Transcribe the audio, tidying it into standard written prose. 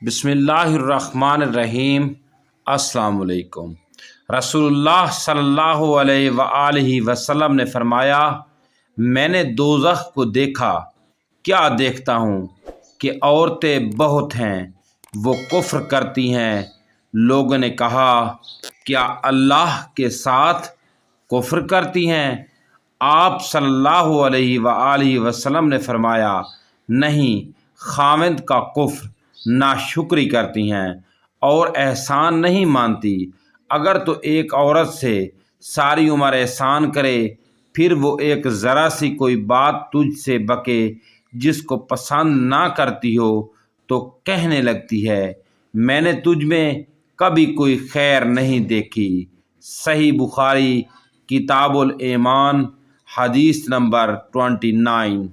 بسم اللہ الرحمن الرحیم۔ السلام علیکم۔ رسول اللہ صلی اللہ علیہ وآلہ وسلم نے فرمایا، میں نے دوزخ کو دیکھا، کیا دیکھتا ہوں کہ عورتیں بہت ہیں، وہ کفر کرتی ہیں۔ لوگوں نے کہا، کیا اللہ کے ساتھ کفر کرتی ہیں؟ آپ صلی اللہ علیہ وآلہ وسلم نے فرمایا، نہیں، خاوند کا کفر، ناشکری کرتی ہیں اور احسان نہیں مانتی۔ اگر تو ایک عورت سے ساری عمر احسان کرے، پھر وہ ایک ذرا سی کوئی بات تجھ سے بکے جس کو پسند نہ کرتی ہو تو کہنے لگتی ہے، میں نے تجھ میں کبھی کوئی خیر نہیں دیکھی۔ صحیح بخاری کتاب الایمان حدیث نمبر 29۔